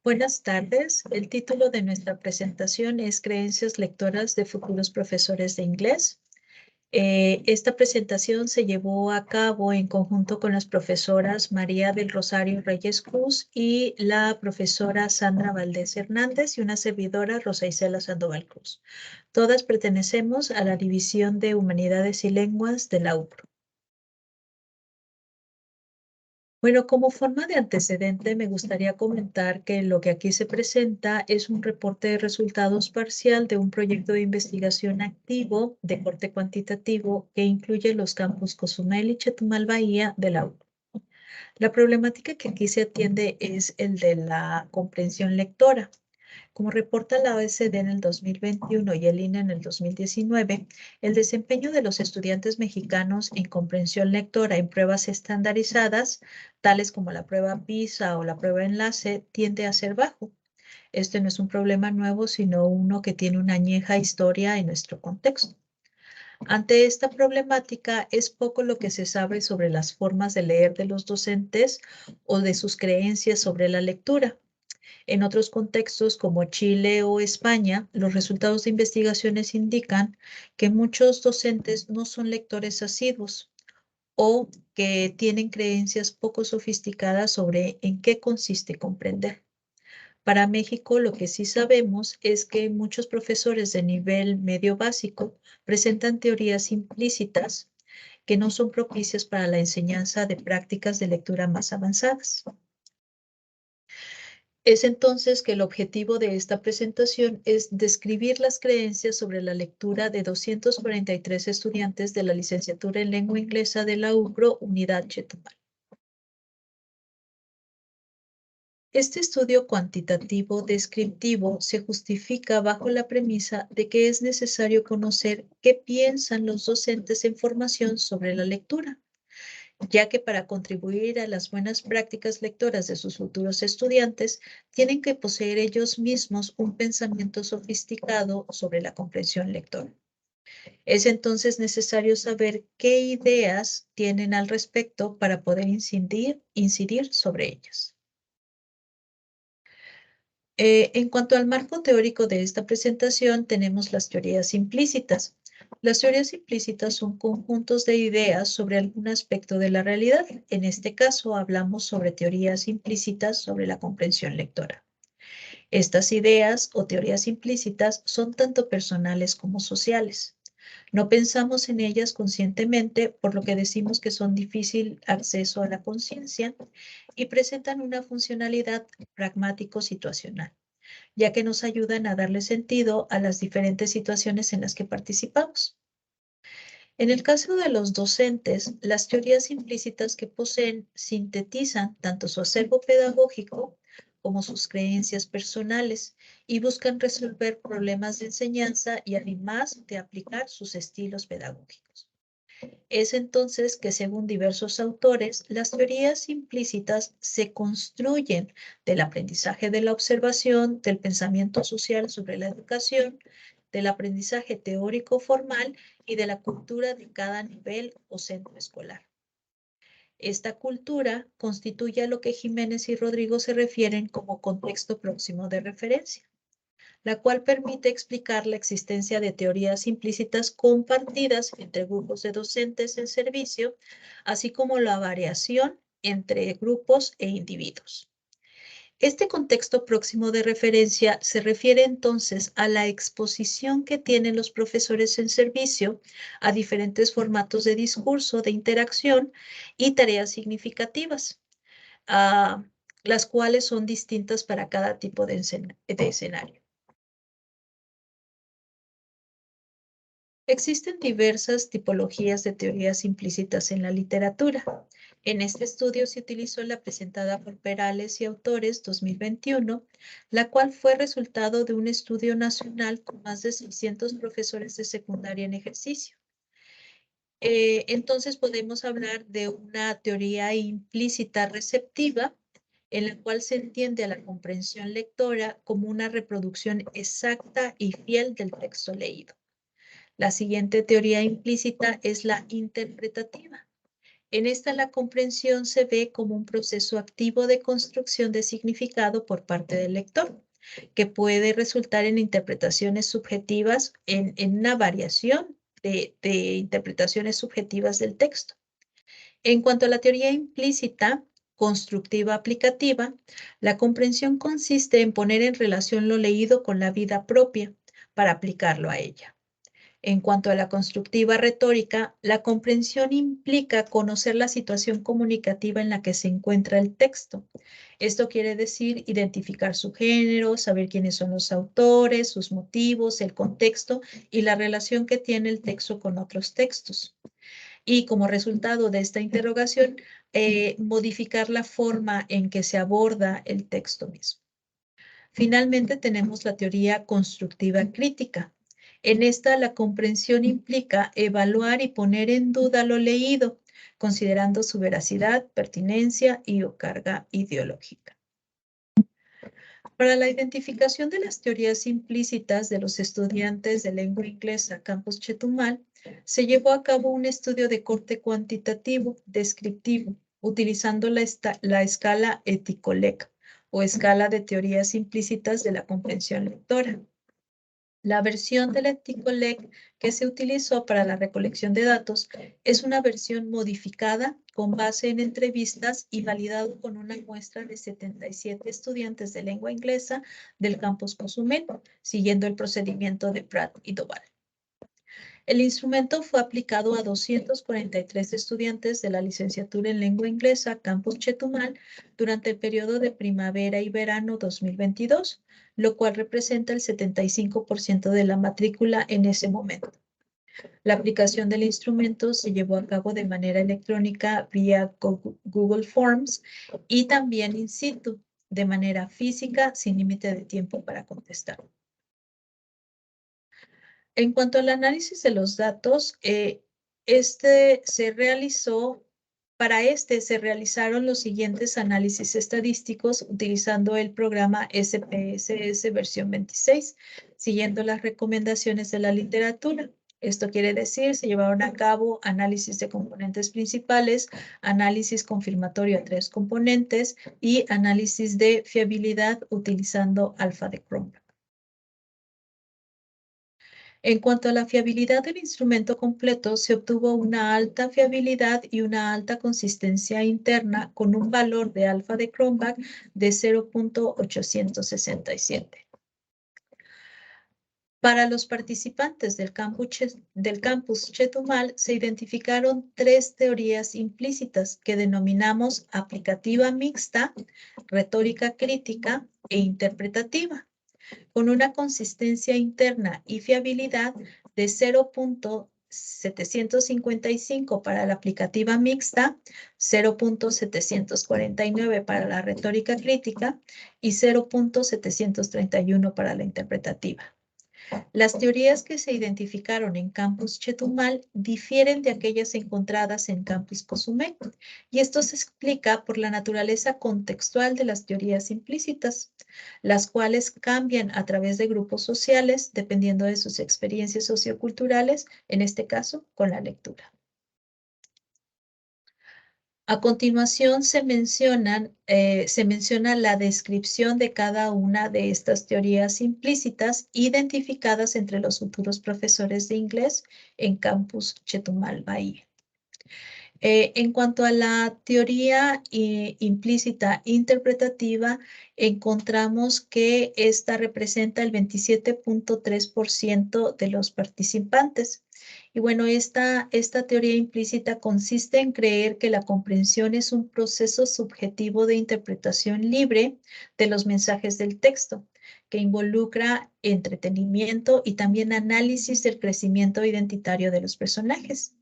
Buenas tardes. El título de nuestra presentación es Creencias lectoras de futuros profesores de inglés. Esta presentación se llevó a cabo en conjunto con las profesoras María del Rosario Reyes Cruz y la profesora Sandra Valdés Hernández y una servidora Rosa Isela Sandoval Cruz. Todas pertenecemos a la División de Humanidades y Lenguas de la UPRO. Bueno, como forma de antecedente, me gustaría comentar que lo que aquí se presenta es un reporte de resultados parcial de un proyecto de investigación activo de corte cuantitativo que incluye los campus Cozumel y Chetumal Bahía de la UNO. La problemática que aquí se atiende es el de la comprensión lectora. Como reporta la OECD en el 2021 y el INE en el 2019, el desempeño de los estudiantes mexicanos en comprensión lectora en pruebas estandarizadas, tales como la prueba PISA o la prueba enlace, tiende a ser bajo. Este no es un problema nuevo, sino uno que tiene una añeja historia en nuestro contexto. Ante esta problemática, es poco lo que se sabe sobre las formas de leer de los docentes o de sus creencias sobre la lectura. En otros contextos como Chile o España, los resultados de investigaciones indican que muchos docentes no son lectores asiduos o que tienen creencias poco sofisticadas sobre en qué consiste comprender. Para México, lo que sí sabemos es que muchos profesores de nivel medio básico presentan teorías implícitas que no son propicias para la enseñanza de prácticas de lectura más avanzadas. Es entonces que el objetivo de esta presentación es describir las creencias sobre la lectura de 243 estudiantes de la licenciatura en lengua inglesa de la UCRO, Unidad Chetumal. Este estudio cuantitativo descriptivo se justifica bajo la premisa de que es necesario conocer qué piensan los docentes en formación sobre la lectura, ya que para contribuir a las buenas prácticas lectoras de sus futuros estudiantes, tienen que poseer ellos mismos un pensamiento sofisticado sobre la comprensión lectora. Es entonces necesario saber qué ideas tienen al respecto para poder incidir sobre ellas. En cuanto al marco teórico de esta presentación, tenemos las teorías implícitas. Las teorías implícitas son conjuntos de ideas sobre algún aspecto de la realidad. En este caso, hablamos sobre teorías implícitas sobre la comprensión lectora. Estas ideas o teorías implícitas son tanto personales como sociales. No pensamos en ellas conscientemente, por lo que decimos que son difícil acceso a la conciencia y presentan una funcionalidad pragmático-situacional, ya que nos ayudan a darle sentido a las diferentes situaciones en las que participamos. En el caso de los docentes, las teorías implícitas que poseen sintetizan tanto su acervo pedagógico como sus creencias personales y buscan resolver problemas de enseñanza y además de aplicar sus estilos pedagógicos. Es entonces que, según diversos autores, las teorías implícitas se construyen del aprendizaje de la observación, del pensamiento social sobre la educación, del aprendizaje teórico formal y de la cultura de cada nivel o centro escolar. Esta cultura constituye a lo que Jiménez y Rodrigo se refieren como contexto próximo de referencia, la cual permite explicar la existencia de teorías implícitas compartidas entre grupos de docentes en servicio, así como la variación entre grupos e individuos. Este contexto próximo de referencia se refiere entonces a la exposición que tienen los profesores en servicio a diferentes formatos de discurso, de interacción y tareas significativas, uh, las cuales son distintas para cada tipo de escenario. Existen diversas tipologías de teorías implícitas en la literatura. En este estudio se utilizó la presentada por Perales y autores 2021, la cual fue resultado de un estudio nacional con más de 600 profesores de secundaria en ejercicio. Entonces podemos hablar de una teoría implícita receptiva, en la cual se entiende a la comprensión lectora como una reproducción exacta y fiel del texto leído. La siguiente teoría implícita es la interpretativa. En esta, la comprensión se ve como un proceso activo de construcción de significado por parte del lector, que puede resultar en interpretaciones subjetivas, en una variación de interpretaciones subjetivas del texto. En cuanto a la teoría implícita, constructiva aplicativa, la comprensión consiste en poner en relación lo leído con la vida propia para aplicarlo a ella. En cuanto a la constructiva retórica, la comprensión implica conocer la situación comunicativa en la que se encuentra el texto. Esto quiere decir identificar su género, saber quiénes son los autores, sus motivos, el contexto y la relación que tiene el texto con otros textos. Y como resultado de esta interrogación, modificar la forma en que se aborda el texto mismo. Finalmente, tenemos la teoría constructiva crítica. En esta, la comprensión implica evaluar y poner en duda lo leído, considerando su veracidad, pertinencia y o carga ideológica. Para la identificación de las teorías implícitas de los estudiantes de lengua inglesa Campus Chetumal, se llevó a cabo un estudio de corte cuantitativo, descriptivo, utilizando la escala Eticolec, o escala de teorías implícitas de la comprensión lectora. La versión del Eticolec que se utilizó para la recolección de datos es una versión modificada con base en entrevistas y validado con una muestra de 77 estudiantes de lengua inglesa del campus Cozumel, siguiendo el procedimiento de Pratt y Doval. El instrumento fue aplicado a 243 estudiantes de la licenciatura en lengua inglesa Campus Chetumal durante el periodo de primavera y verano 2022, lo cual representa el 75% de la matrícula en ese momento. La aplicación del instrumento se llevó a cabo de manera electrónica vía Google Forms y también in situ, de manera física, sin límite de tiempo para contestar. En cuanto al análisis de los datos, se realizaron los siguientes análisis estadísticos utilizando el programa SPSS versión 26, siguiendo las recomendaciones de la literatura. Esto quiere decir, se llevaron a cabo análisis de componentes principales, análisis confirmatorio a 3 componentes y análisis de fiabilidad utilizando alfa de Cronbach. En cuanto a la fiabilidad del instrumento completo, se obtuvo una alta fiabilidad y una alta consistencia interna con un valor de alfa de Cronbach de 0.867. Para los participantes del campus Chetumal se identificaron 3 teorías implícitas que denominamos aplicativa mixta, retórica crítica e interpretativa, con una consistencia interna y fiabilidad de 0.755 para la aplicativa mixta, 0.749 para la retórica crítica y 0.731 para la interpretativa. Las teorías que se identificaron en Campus Chetumal difieren de aquellas encontradas en Campus Cozumel, y esto se explica por la naturaleza contextual de las teorías implícitas, las cuales cambian a través de grupos sociales dependiendo de sus experiencias socioculturales, en este caso con la lectura. A continuación se menciona la descripción de cada una de estas teorías implícitas identificadas entre los futuros profesores de inglés en Campus Chetumal, Bahía. En cuanto a la teoría implícita interpretativa, encontramos que esta representa el 27.3% de los participantes. Y bueno, esta teoría implícita consiste en creer que la comprensión es un proceso subjetivo de interpretación libre de los mensajes del texto, que involucra entretenimiento y también análisis del crecimiento identitario de los personajes.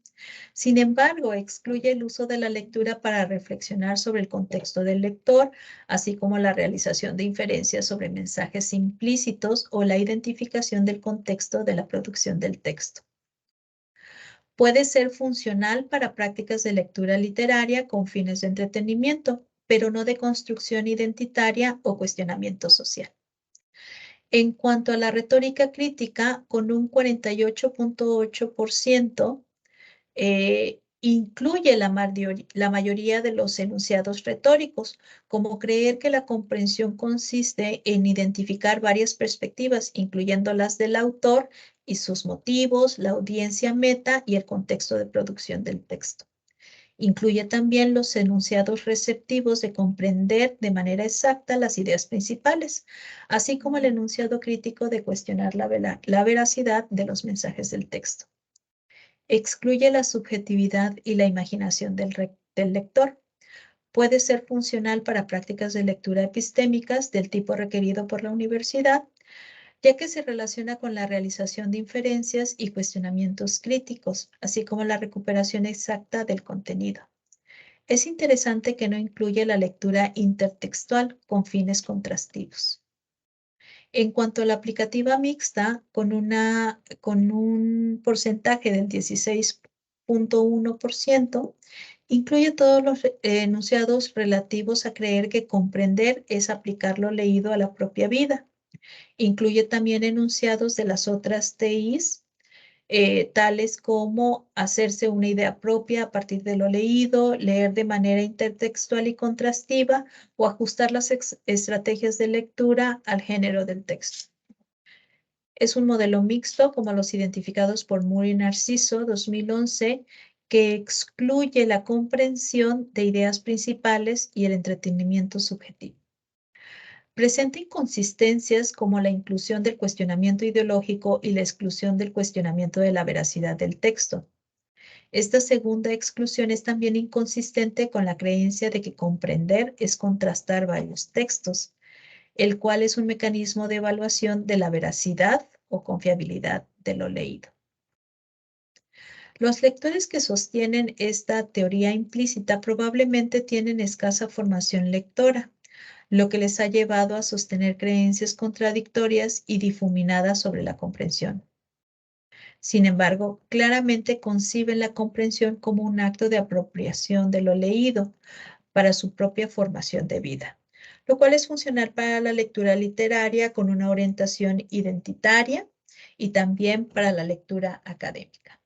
Sin embargo, excluye el uso de la lectura para reflexionar sobre el contexto del lector, así como la realización de inferencias sobre mensajes implícitos o la identificación del contexto de la producción del texto. Puede ser funcional para prácticas de lectura literaria con fines de entretenimiento, pero no de construcción identitaria o cuestionamiento social. En cuanto a la retórica crítica, con un 48.8%, incluye la mayoría de los enunciados retóricos, como creer que la comprensión consiste en identificar varias perspectivas, incluyendo las del autor y sus motivos, la audiencia meta y el contexto de producción del texto. Incluye también los enunciados receptivos de comprender de manera exacta las ideas principales, así como el enunciado crítico de cuestionar la veracidad de los mensajes del texto. Excluye la subjetividad y la imaginación del lector. Puede ser funcional para prácticas de lectura epistémicas del tipo requerido por la universidad, ya que se relaciona con la realización de inferencias y cuestionamientos críticos, así como la recuperación exacta del contenido. Es interesante que no incluye la lectura intertextual con fines contrastivos. En cuanto a la aplicativa mixta, con un porcentaje del 16.1%, incluye todos los enunciados relativos a creer que comprender es aplicar lo leído a la propia vida. Incluye también enunciados de las otras TIs, tales como hacerse una idea propia a partir de lo leído, leer de manera intertextual y contrastiva o ajustar las estrategias de lectura al género del texto. Es un modelo mixto como los identificados por Moore y Narciso 2011, que excluye la comprensión de ideas principales y el entretenimiento subjetivo. Presenta inconsistencias como la inclusión del cuestionamiento ideológico y la exclusión del cuestionamiento de la veracidad del texto. Esta segunda exclusión es también inconsistente con la creencia de que comprender es contrastar varios textos, el cual es un mecanismo de evaluación de la veracidad o confiabilidad de lo leído. Los lectores que sostienen esta teoría implícita probablemente tienen escasa formación lectora, lo que les ha llevado a sostener creencias contradictorias y difuminadas sobre la comprensión. Sin embargo, claramente conciben la comprensión como un acto de apropiación de lo leído para su propia formación de vida, lo cual es funcional para la lectura literaria con una orientación identitaria y también para la lectura académica.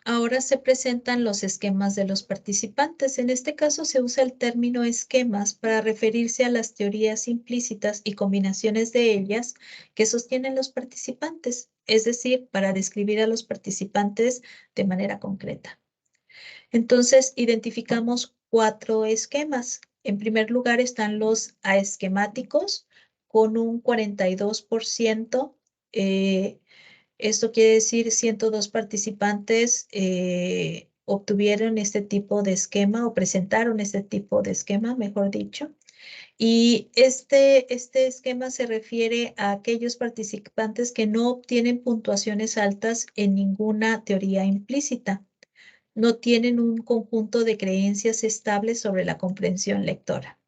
Ahora se presentan los esquemas de los participantes. En este caso se usa el término esquemas para referirse a las teorías implícitas y combinaciones de ellas que sostienen los participantes, es decir, para describir a los participantes de manera concreta. Entonces, identificamos 4 esquemas. En primer lugar están los aesquemáticos con un 42%. Esto quiere decir 102 participantes obtuvieron este tipo de esquema o presentaron este tipo de esquema, mejor dicho. Y este esquema se refiere a aquellos participantes que no obtienen puntuaciones altas en ninguna teoría implícita. No tienen un conjunto de creencias estables sobre la comprensión lectora.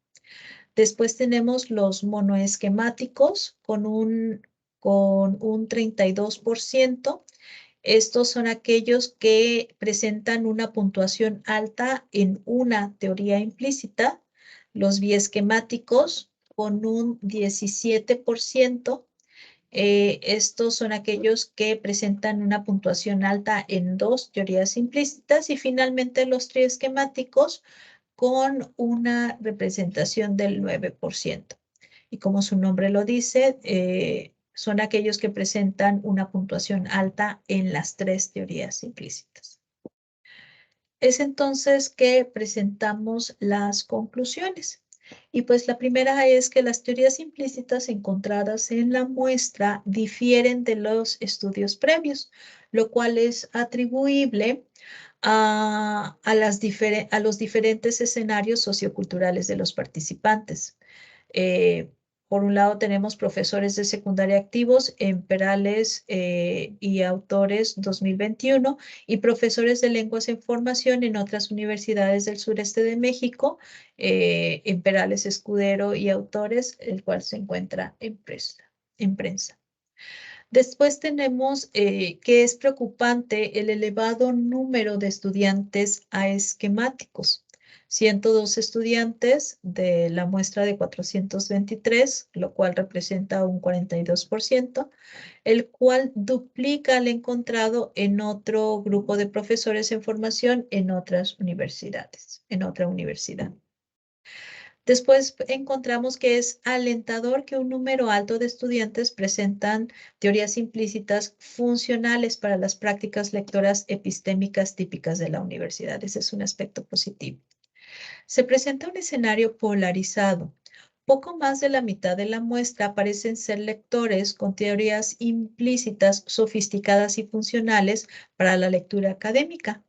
Después tenemos los monoesquemáticos con un 32%. Estos son aquellos que presentan una puntuación alta en una teoría implícita. Los biesquemáticos con un 17%. Estos son aquellos que presentan una puntuación alta en 2 teorías implícitas. Y finalmente los triesquemáticos con una representación del 9%. Y como su nombre lo dice, son aquellos que presentan una puntuación alta en las 3 teorías implícitas. Es entonces que presentamos las conclusiones. Y pues la primera es que las teorías implícitas encontradas en la muestra difieren de los estudios previos, lo cual es atribuible a los diferentes escenarios socioculturales de los participantes. Por un lado tenemos profesores de secundaria activos en Perales y Autores 2021 y profesores de lenguas en formación en otras universidades del sureste de México, en Perales Escudero y Autores, el cual se encuentra en prensa. Después tenemos que es preocupante el elevado número de estudiantes aesquemáticos. 102 estudiantes de la muestra de 423, lo cual representa un 42%, el cual duplica al encontrado en otro grupo de profesores en formación en otras universidades, en otra universidad. Después encontramos que es alentador que un número alto de estudiantes presentan teorías implícitas funcionales para las prácticas lectoras epistémicas típicas de la universidad. Ese es un aspecto positivo. Se presenta un escenario polarizado. Poco más de la mitad de la muestra parecen ser lectores con teorías implícitas, sofisticadas y funcionales para la lectura académica.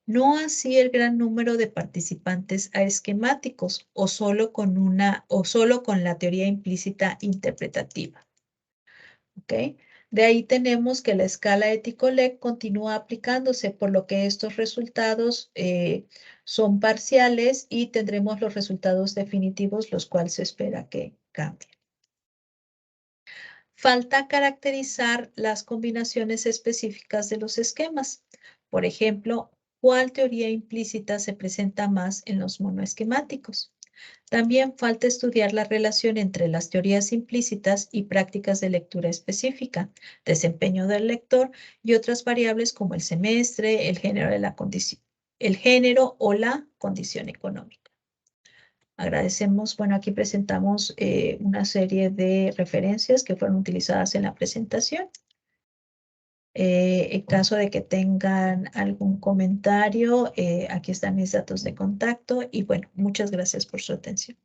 No así el gran número de participantes esquemáticos o solo con la teoría implícita interpretativa. ¿Ok? De ahí tenemos que la escala Ético-LEC continúa aplicándose, por lo que estos resultados son parciales y tendremos los resultados definitivos, los cuales se espera que cambien. Falta caracterizar las combinaciones específicas de los esquemas. Por ejemplo, ¿cuál teoría implícita se presenta más en los monoesquemáticos? También falta estudiar la relación entre las teorías implícitas y prácticas de lectura específica, desempeño del lector y otras variables como el semestre, el género o la condición económica. Agradecemos, bueno, aquí presentamos una serie de referencias que fueron utilizadas en la presentación. En caso de que tengan algún comentario, aquí están mis datos de contacto y bueno, muchas gracias por su atención.